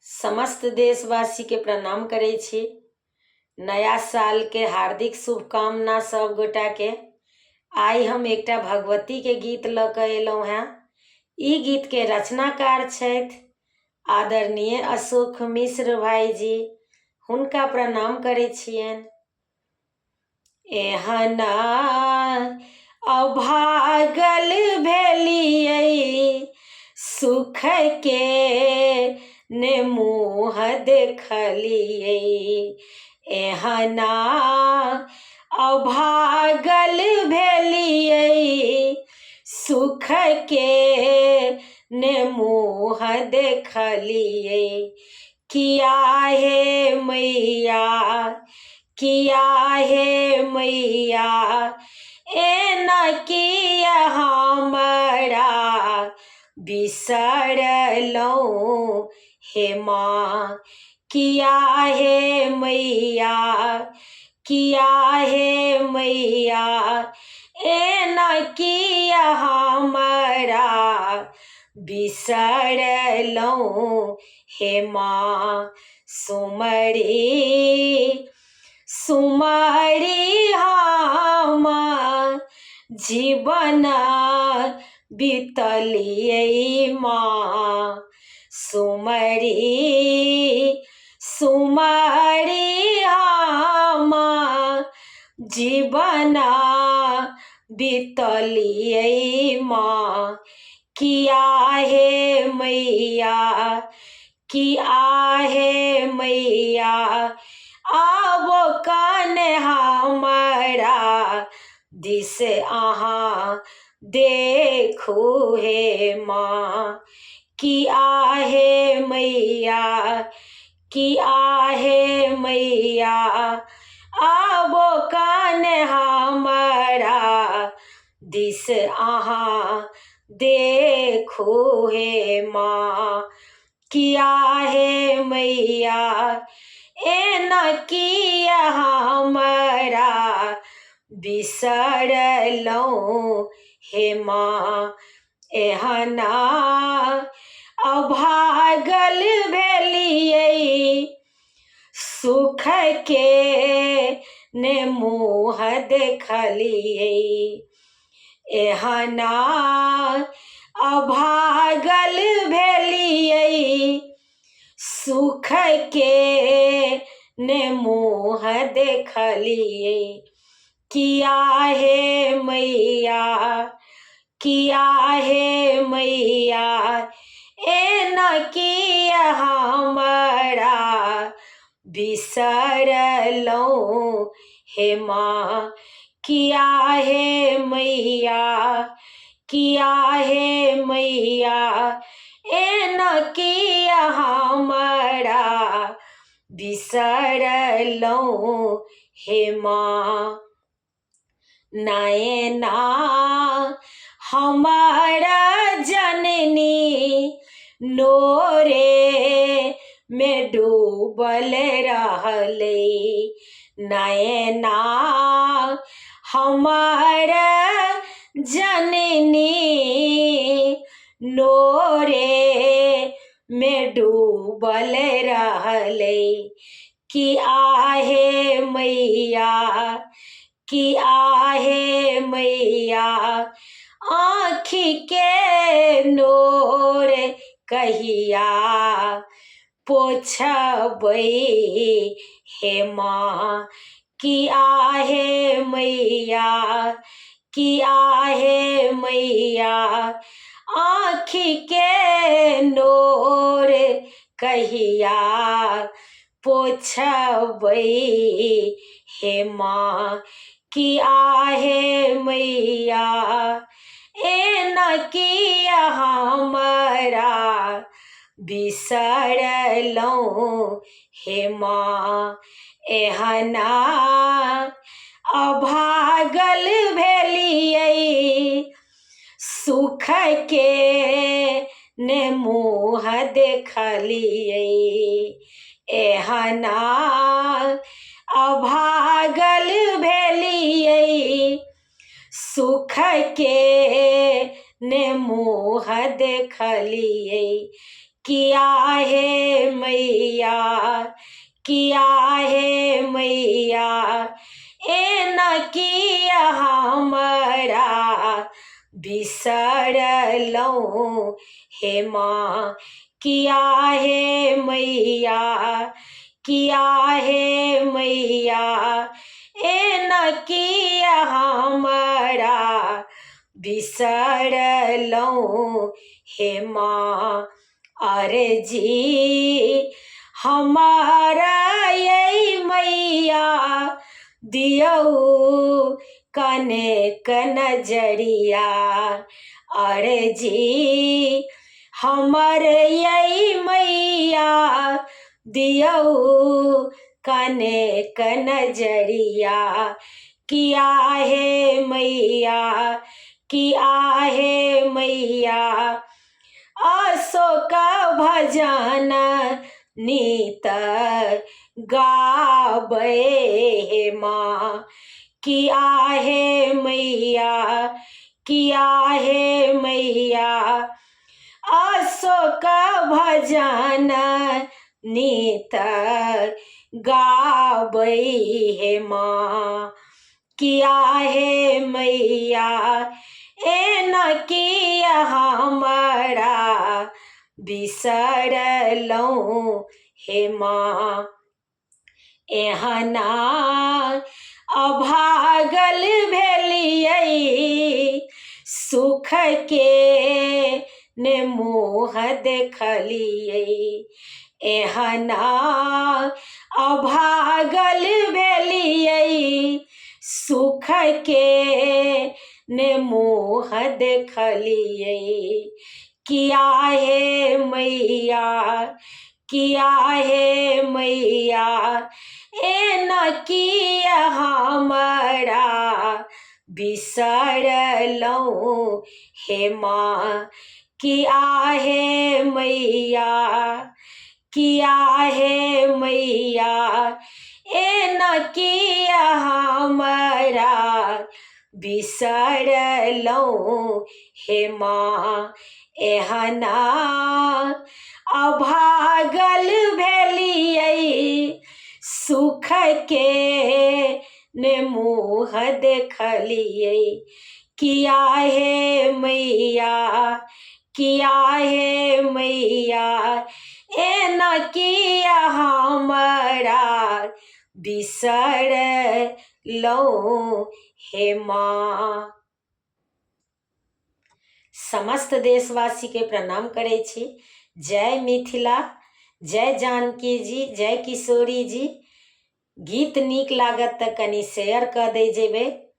समस्त देशवासी के प्रणाम करे छी। नया साल के हार्दिक शुभकामना सब गोटा के। आई हम एकटा भगवती के गीत ल के एलहुं हैं। ई गीत के रचनाकार छथि आदरणीय अशोक मिश्र भाई जी। हुनका प्रणाम करे छियनि। एहना अभागल भेलियै सुख के ने मुँह देखलियै। एहना अभागल भेलियै सुख के ने मुँह देखलियै। किया हे मैया, किया हे मैया, एना किया हमरा बिसरलौं हे माँ। किया हे मैया, किया हे मैया, एना किया हमरा बिसरलौं हे माँ। सुमरी सुमरी हम जीवन बितलियै माँ। सुमरी सुमरी हम जीवन बितलियै माँ। किया हे मैया, किया हे मैया, आबो काने हमरा दिस अहाँ देखू हे माँ। किया हे मैया, किया हे मैया, आबो काने हमरा दिस अहाँ देखू हे माँ। किया हे मैया, एना किया हमरा बिसरलौं हे माँ। एहना अभागल भेलियै सुख के ने मुँह देखलियै। एहना अभागल भेलियै सुख के ने मुँह देखलियै। किया हे मैया, किया हे मैया, एना किया हमरा बिसरलौं हे माँ। किया हे मैया, किया हे मैया, एना किया हमरा बिसरलौं हे माँ। नैना हमारा जननी नोरे में डूबल रहलै। नैना हमारा जननी नोरे में डूबल रहलै। किया हे मैया, किया हे मैया, आँखि के नोर कहिया पोछबै हे माँ। किया हे मैया, किया हे मैया, आँखि के नोर कहिया पोछबै हे माँ। किया हे मैया, एना किया हमरा बिसरलौं हे माँ। एहना अभागल भेलियै सुख के ने मुँह देखलियै। एहना अभागल भेलियै सुख के ने मुँह देखलियै। किया है मैया, किया है मैया, ए न किया हमरा बिसरलौं हे माँ। किया है मैया, किया है मैया, ए न किया हमरा बिसरलौं हे माँ। अरे जी हमारा ये मैया दियऊ कनेक नजरिया। अरे जी हमारे ये मैया दियऊ कनेक नजरिया। किया है मैया, किया है मैया, अशोक भजन नीत गावे हे माँ। किया है मैया, किया है मैया, अशोक भजन नीत गावे हे माँ। किया है मैया, ए न किया हमरा बिसरलौं हे माँ। एहना अभागल भेलियै सुख के ने मुँह देखलियै। एहना अभागल भेलियै सुख के ने मुँह देखलियै। किया है मैया, किया है मैया, ए न किया हमरा बिसरलौं हे माँ। किया है मैया, किया है मैया, ए न किया हमरा बिसरलौं हे माँ। एहना अभागल भेलियै सुख के ने मुँह देखलियै। किया है मैया, किया है मैया, ए न किया हमरा बिसरलौं हे माँ। समस्त देशवासी के प्रणाम करै छी। जय मिथिला, जय जानकी जी, जय किशोरी जी। गीत नीक लागत तऽ कनि शेयर कऽ दै जेबै।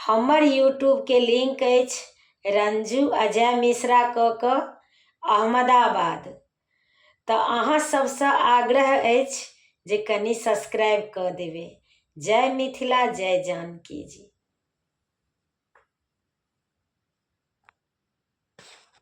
हमर यूट्यूब के लिंक अछि रंजू अजय मिश्रा कऽ कऽ अहमदाबाद। तऽ अहाँ सबसँ आग्रह अछि जे कनि सब्सक्राइब कऽ देबै। जय मिथिला, जय जानकी जी।